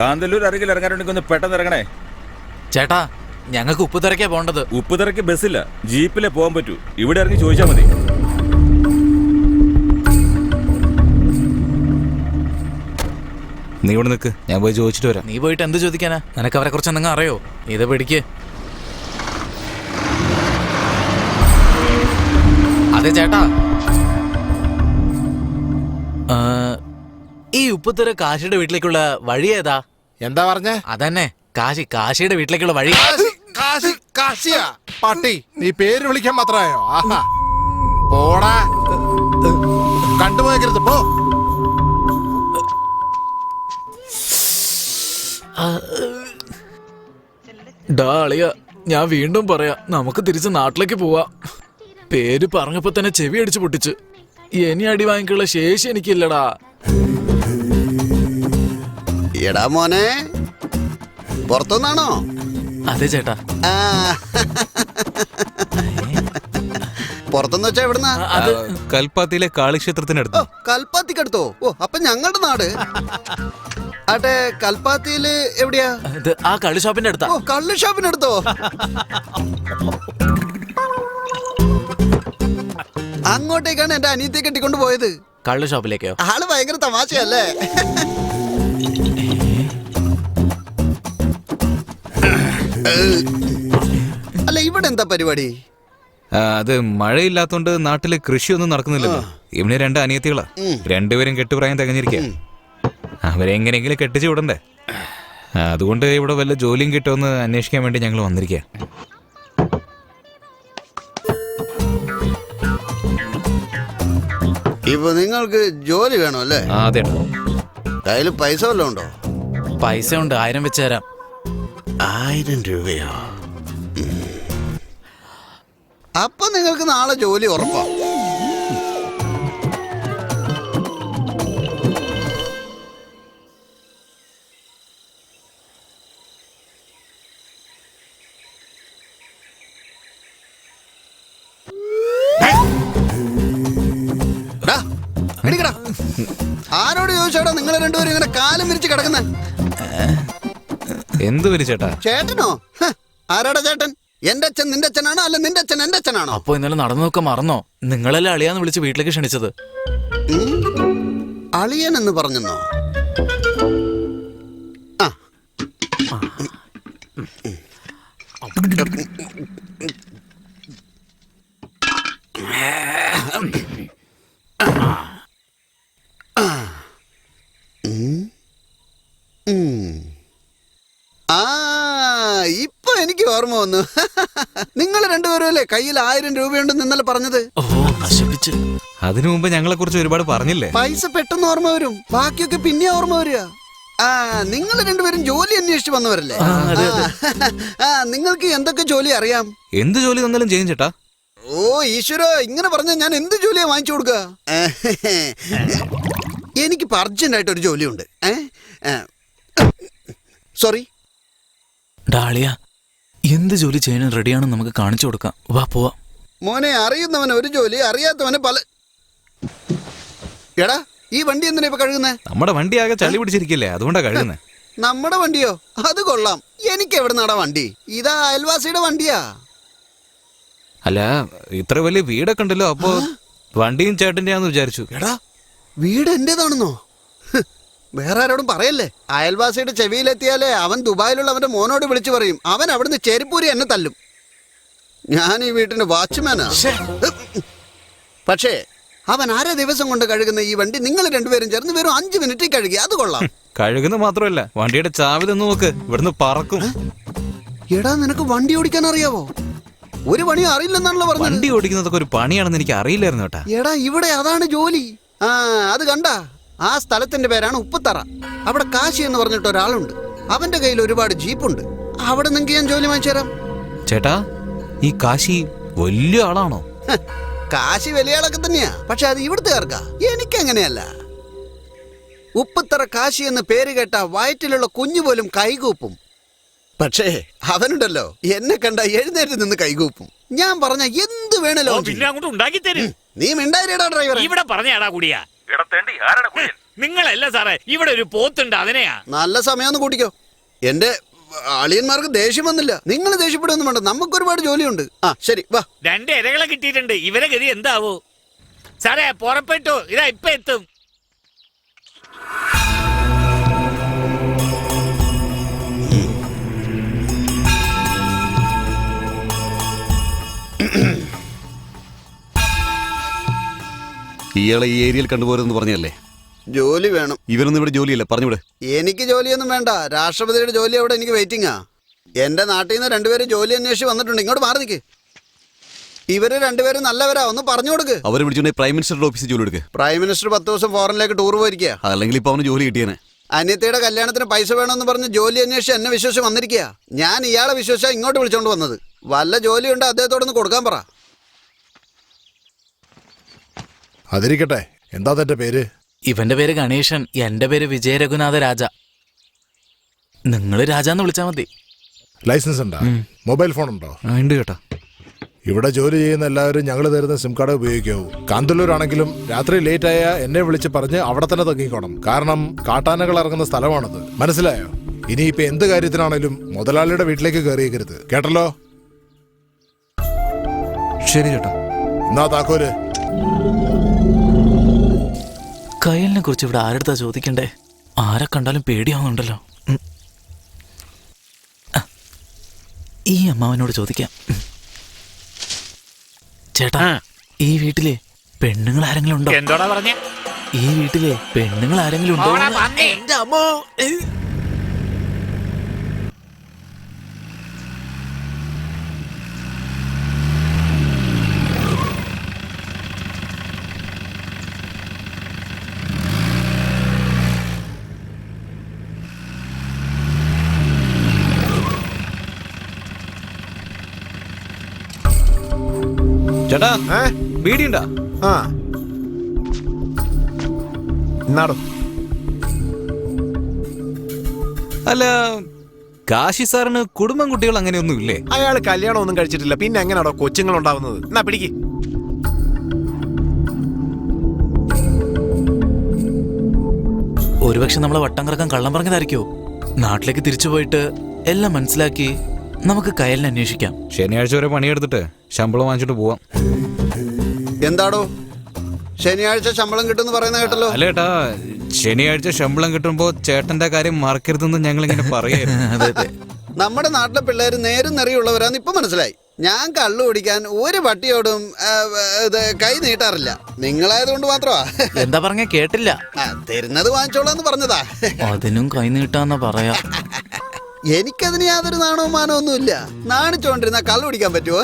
കാന്തല്ലൂർ അരികിൽ ഇറങ്ങാനുണ്ടെങ്കിൽ ഒന്ന് പെട്ടെന്ന് ഇറങ്ങണേ. ചേട്ടാ, ഞങ്ങൾക്ക് ഉപ്പുതറയ്ക്കാ പോണ്ടത്. ഉപ്പുതറയ്ക്ക് ബസ്സില്ല, ജീപ്പിലെ പോകാൻ പറ്റൂ. ഇവിടെ ഇറങ്ങി ചോദിച്ചാൽ മതി. നീ ഇവിടെ നിൽക്ക്, ഞാൻ പോയി ചോദിച്ചിട്ട് വരാം. നീ പോയിട്ട് എന്ത് ചോദിക്കാനാ? നിനക്ക് അവരെ കുറിച്ച് എന്തെങ്കിലും അറിയോ? ഇത് പിടിക്ക്. അതെ ചേട്ടാ, ഈ ഉപ്പുതറ കാശിയുടെ വീട്ടിലേക്കുള്ള വഴി ഏതാ? എന്താ പറഞ്ഞേ? അതന്നെ, കാശിയുടെ വീട്ടിലേക്കുള്ള വഴി. കാശിയാ പട്ടി, നീ പേര് വിളിക്കാൻ മാത്രമായോ? ആഹാ, പോടാ, കണ്ടുപോയരുത്, പോ. ഡാളിയ, ഞാൻ വീണ്ടും പറയാ, നമുക്ക് തിരിച്ച് നാട്ടിലേക്ക് പോവാ. പേര് പറഞ്ഞപ്പോ തന്നെ ചെവി അടിച്ചു പൊട്ടിച്ച്. ഇനി അടി വാങ്ങിക്കുള്ള ശേഷി എനിക്കില്ലടാ. എടാ മോനെ, പുറത്തുനിന്നാണോ? അതെ ചേട്ടാ. പുറത്തുനിന്ന് വെച്ചാ എവിടുന്നാ? കൽപ്പാത്തിയിലെ കാളിക്ഷേത്രത്തിനടുത്ത്. കൽപ്പാത്തിക്കടുത്തോ? ഓ, അപ്പൊ ഞങ്ങളുടെ നാട്. ആട്ടെ, കൽപ്പാത്തിയില് എവിടെയാ? ഇത് ആ കള്ള് ഷോപ്പിന്റെ അടുത്താ. ഓ, കള്ള് ഷോപ്പിനടുത്തോ? അങ്ങോട്ടേക്കാണ് എന്റെ അനിയത്തെ കെട്ടിക്കൊണ്ട് പോയത്. കള്ള് ഷോപ്പിലേക്കോ? ആള് ഭയങ്കര തമാശയല്ലേ? അല്ല, ഇവിടെ എന്താ പരിപാടി? അത് മഴയില്ലാത്തോണ്ട് നാട്ടില് കൃഷിയൊന്നും നടക്കുന്നില്ലല്ലോ. ഇവന് 2 അനിയത്തികളാ. രണ്ടുപേരും കെട്ടുപ്രായം തികഞ്ഞിരിക്കുക. അവരെങ്ങനെയെങ്കിലും കെട്ടിച്ചു വിടണ്ടേ. അതുകൊണ്ട് ഇവിടെ വല്ല ജോലിയും കിട്ടുമെന്ന് അന്വേഷിക്കാൻ വേണ്ടി ഞങ്ങൾ വന്നിരിക്കുക. ഇപ്പൊ നിങ്ങൾക്ക് ജോലി വേണോ അല്ലേ? അതെ. കയ്യില് പൈസ വല്ലതും ഉണ്ടോ? പൈസ ഉണ്ട്, 1000 വെച്ച് തരാം. 1000 രൂപയോ? അപ്പൊ നിങ്ങൾക്ക് നാളെ ജോലി ഉറപ്പാ. ആരോട് ചോദിച്ചാടാ നിങ്ങൾ രണ്ടുപേരും ഇങ്ങനെ കാലം വിരിച്ച് കിടക്കുന്ന? എന്ത് വരും ചേട്ടാ? ചേട്ടനോ? ആരാടാ ചേട്ടൻ? എന്റെ അച്ഛൻ നിന്റെ അച്ഛനാണോ, അല്ല നിന്റെ അച്ഛൻ എന്റെ അച്ഛനാണോ? അപ്പൊ ഇന്നലെ നടന്നു നോക്കാൻ മറന്നോ? നിങ്ങളല്ലേ അളിയാന്ന് വിളിച്ച് വീട്ടിലേക്ക് ക്ഷണിച്ചത്? അളിയൻ എന്ന് പറഞ്ഞെന്നോ? ഇപ്പൊ എനിക്ക് ഓർമ്മ വന്നു. നിങ്ങൾ രണ്ടുപേരും അല്ലേ കയ്യിൽ 1000 രൂപയുണ്ടെന്ന് ഇന്നലെ പറഞ്ഞത്? ഓ, നശിപ്പിച്ച്. അതിനു മുമ്പ് ഞങ്ങളെ കുറിച്ച് ഒരുപാട് പറഞ്ഞില്ലേ? പൈസ പെട്ടെന്ന് ഓർമ്മ വരും, ബാക്കിയൊക്കെ പിന്നെ ഓർമ്മ വരിക. നിങ്ങൾ രണ്ടുപേരും ജോലി അന്വേഷിച്ച് വന്നവരല്ലേ? നിങ്ങൾക്ക് എന്തൊക്കെ ജോലി അറിയാം? എന്ത് ജോലി തന്നാലും ചെയ്യും ചേട്ടാ. ഓ ഈശ്വര, ഇങ്ങനെ പറഞ്ഞ ഞാൻ എന്ത് ജോലിയാ വാങ്ങിച്ചു കൊടുക്കുക? എനിക്കിപ്പോ അർജന്റായിട്ട് ഒരു ജോലിയുണ്ട്. സോറി ഡാളിയ, എന്ത് ജോലി ചെയ്യാനും റെഡിയാണെന്ന് നമുക്ക് കാണിച്ചു കൊടുക്കാം. വാ പോവാ. മോനെ, അറിയുന്നവന് ഒരു ജോലി, അറിയാത്തവന് പല. എടാ, ഈ വണ്ടി എന്തിനാ ഇപ്പൊ കഴുകുന്നേ? നമ്മുടെ വണ്ടി ആകെ ചളി പിടിച്ചിരിക്കില്ലേ, അതുകൊണ്ടാ കഴുകുന്നേ. നമ്മുടെ വണ്ടിയോ? അത് കൊള്ളാം. എനിക്ക് എവിടെ നടാ വണ്ടി? ഇതാ അയൽവാസിയുടെ വണ്ടിയാ. അല്ല, ഇത്ര വലിയ വീടൊക്കെ ഉണ്ടല്ലോ, അപ്പൊ വണ്ടിയും ചേട്ടന്റെയാന്ന് വിചാരിച്ചു. എടാ, വീട് എന്റേതാണെന്നോ? വേറെ ആരോടും പറയല്ലേ. അയൽവാസിയുടെ ചെവിയിലെത്തിയാലേ അവൻ ദുബായിലുള്ള അവന്റെ മോനോട് വിളിച്ചു പറയും. അവൻ അവിടുന്ന് ചെരിപ്പൂരി എന്നെ തല്ലും. ഞാൻ ഈ വീട്ടിന്റെ വാച്ച്മാനാ. പക്ഷേ അവൻ അര ദിവസം കൊണ്ട് കഴുകുന്ന ഈ വണ്ടി നിങ്ങൾ രണ്ടുപേരും ചേർന്ന് വെറും 5 മിനിറ്റിൽ കഴുകി. അത് കൊള്ളാം. കഴുകുന്ന മാത്രമല്ല, വണ്ടിയുടെ ചാവി തന്നു നോക്ക്, ഇവിടുന്ന് പറക്കും. എടാ, നിനക്ക് വണ്ടി ഓടിക്കാൻ അറിയാവോ? ഒരു പണിയും അറിയില്ലെന്നാണല്ലോ പറഞ്ഞത്. വണ്ടി ഓടിക്കുന്നതൊക്കെ ഒരു പണിയാണെന്ന് എനിക്ക് അറിയില്ലായിരുന്നു കേട്ടാ. എടാ, ഇവിടെ അതാണ് ജോലി. അത് കണ്ട, ആ സ്ഥലത്തിന്റെ പേരാണ് ഉപ്പുതറ. അവിടെ കാശി എന്ന് പറഞ്ഞിട്ട് ഒരാളുണ്ട്. അവന്റെ കയ്യിൽ ഒരുപാട് ജീപ്പുണ്ട്. അവിടെ നിങ്ങൾക്ക് ഞാൻ ജോലി വാങ്ങിച്ചു തരാം. ചേട്ടാ, ഈ കാശി വലിയ ആളാണോ? കാശി വലിയ ആളൊക്കെ തന്നെയാ, പക്ഷെ അത് ഇവിടുത്തുകാർക്കാ. എനിക്കങ്ങനെയല്ല. ഉപ്പുതറ കാശി എന്ന് പേര് കേട്ട വയറ്റിലുള്ള കുഞ്ഞു പോലും കൈകൂപ്പും. പക്ഷേ അവനുണ്ടല്ലോ, എന്നെ കണ്ട എഴുന്നേറ്റ് നിന്ന് കൈകൂപ്പും. ഞാൻ പറഞ്ഞ എന്ത് വേണല്ലോ പിന്നെ അങ്ങോട്ട് ഉണ്ടാക്കി തരും. നീ മിണ്ടായിരടാ ഡ്രൈവർ. ഇവിടെ പറഞ്ഞാടാ കുടിയാ. നിങ്ങളല്ല സാറേ, ഇവിടെ ഒരു പോത്തുണ്ട്, അതിനെയാ. നല്ല സമയം ഒന്ന് കൂട്ടിക്കോ. എന്റെ അളിയന്മാർക്ക് ദേഷ്യം വന്നില്ല. നിങ്ങൾ ദേഷ്യപ്പെടുകയൊന്നും വേണ്ട, നമുക്ക് ഒരുപാട് ജോലിയുണ്ട്. ആ ശരി, വാ. 2 ഇരകളെ കിട്ടിയിട്ടുണ്ട്. ഇവരെ ഗതി എന്താവോ? സാറേ പുറപ്പെട്ടു, ഇതാ ഇപ്പൊ എത്തും. ഇയാളെ ഈ ഏരിയയിൽ കണ്ടുപോരെന്ന് പറഞ്ഞല്ലേ? ജോലി വേണം. ഇവരൊന്നും ഇവിടെ ജോലിയല്ല, പറഞ്ഞുവിടെ. എനിക്ക് ജോലിയൊന്നും വേണ്ട. രാഷ്ട്രപതിയുടെ ജോലി അവിടെ എനിക്ക് വെയിറ്റിംഗാ. എന്റെ നാട്ടിൽ നിന്ന് 2 പേര് ജോലി അന്വേഷിച്ച് വന്നിട്ടുണ്ട്. ഇങ്ങോട്ട് മാറി നിൽക്ക്. ഇവര് 2 പേരും നല്ലവരാ, ഒന്ന് പറഞ്ഞു കൊടുക്ക്. അവരെ വിളിച്ചുകൊണ്ട് പ്രൈം മിനിസ്റ്ററുടെ ഓഫീസിൽ ജോലി എടുക്കുക. പ്രൈം മിനിസ്റ്റർ 10 ദിവസം ഫോറിനിലേക്ക് ടൂർ പോയിരിക്കുക. അല്ലെങ്കിൽ ഇപ്പൊ അവന് ജോലി കിട്ടിയേനെ. അനിയത്തിയുടെ കല്യാണത്തിന് പൈസ വേണമെന്ന് പറഞ്ഞ് ജോലി അന്വേഷിച്ച് എന്നെ വിശ്വസിച്ച് വന്നിരിക്കുക. ഞാൻ ഇയാളെ വിശ്വസിച്ചാ ഇങ്ങോട്ട് വിളിച്ചോണ്ട് വന്നത്. വല്ല ജോലിയുണ്ട് അദ്ദേഹത്തോടൊന്ന് കൊടുക്കാൻ പറ. അതിരിക്കട്ടെ, എന്താ തന്റെ പേര്? ഇവന്റെ പേര് ഗണേശൻ, എന്റെ പേര് വിജയ രഘുനാഥ രാജ. നിങ്ങള് രാജാന്ന് വിളിച്ചാ മതി. ലൈസൻസ് ഉണ്ടോ? മൊബൈൽ ഫോൺ ഉണ്ടോ? ഉണ്ട് ചേട്ടാ. ഇവിടെ ജോലി ചെയ്യുന്ന എല്ലാവരും ഞങ്ങൾ തരുന്ന സിം കാർഡ് ഉപയോഗിക്കാവൂ. കാന്തല്ലൂരാണെങ്കിലും രാത്രി ലേറ്റ് ആയ എന്നെ വിളിച്ച് പറഞ്ഞ് അവിടെ തന്നെ തങ്ങിക്കോണം. കാരണം കാട്ടാനകൾ ഇറങ്ങുന്ന സ്ഥലമാണത്. മനസ്സിലായോ? ഇനിയിപ്പോ എന്ത് കാര്യത്തിനാണേലും മുതലാളിയുടെ വീട്ടിലേക്ക് കയറിയേക്കരുത്, കേട്ടല്ലോ? ശരി ചേട്ടാ. എന്നാ താക്കോല്. കയലിനെ കുറിച്ച് ഇവിടെ ആരെടുത്താ ചോദിക്കണ്ടേ? ആരെ കണ്ടാലും പേടിയാവുന്നുണ്ടല്ലോ. ഈ അമ്മാവനോട് ചോദിക്കാം. ചേട്ടാ, ഈ വീട്ടിലെ പെണ്ണുങ്ങൾ ആരെങ്കിലും ഉണ്ടോ? എന്തോടാ പറഞ്ഞേ? ഈ വീട്ടിലെ പെണ്ണുങ്ങൾ ആരെങ്കിലും ഉണ്ടോ? ഓടാ, പന്നി. എന്റെ അമ്മോ! ചേട്ടാ, ബീഡിയുണ്ടാ? ആ എന്നാടോ? അല്ല, കാശി സാറിന് കുടുംബം കുട്ടികൾ അങ്ങനെയൊന്നും ഇല്ലേ? അയാൾ കല്യാണം ഒന്നും കഴിച്ചിട്ടില്ല, പിന്നെ എങ്ങനെയാണോ കൊച്ചുങ്ങൾ ഉണ്ടാവുന്നത്? എന്നാ പിടിക്ക്. ഒരുപക്ഷെ നമ്മളെ വട്ടം കറക്കാൻ കള്ളം പറഞ്ഞതായിരിക്കോ? നാട്ടിലേക്ക് തിരിച്ചു പോയിട്ട് എല്ലാം മനസ്സിലാക്കി നമുക്ക് കയലിനെ അന്വേഷിക്കാം. ശനിയാഴ്ച വരെ പണിയെടുത്തിട്ട് ശമ്പളം വാങ്ങിച്ചിട്ട് പോവാം. എന്താടോ ശനിയാഴ്ച ശമ്പളം കിട്ടുമെന്ന് പറയുന്ന കേട്ടല്ലോ? അല്ല ചേട്ടാ, ശനിയാഴ്ച ശമ്പളം കിട്ടുമ്പോ ചേട്ടന്റെ കാര്യം മറക്കരുതെന്ന് ഞങ്ങൾ ഇങ്ങനെ പറയായിരുന്നു. നമ്മുടെ നാട്ടിലെ പിള്ളേര് നേരും നെറിയുള്ളവരാന്ന് ഇപ്പൊ മനസ്സിലായി. ഞാൻ കള്ളു കുടിക്കാൻ ഒരു പട്ടിയോടും കൈ നീട്ടാറില്ല. നിങ്ങളായതുകൊണ്ട് മാത്രമാ. എന്താ പറഞ്ഞ കേട്ടില്ല. തരുന്നത് വാങ്ങിച്ചോളാന്ന് പറഞ്ഞതാ. അതിനും കൈ നീട്ടാന്നാ പറയാ. എനിക്കതിന് യാതൊരു നാണവും മാനവും ഒന്നുമില്ല. നാണിച്ചോണ്ടിരുന്ന കള്ളു കുടിക്കാൻ പറ്റുമോ?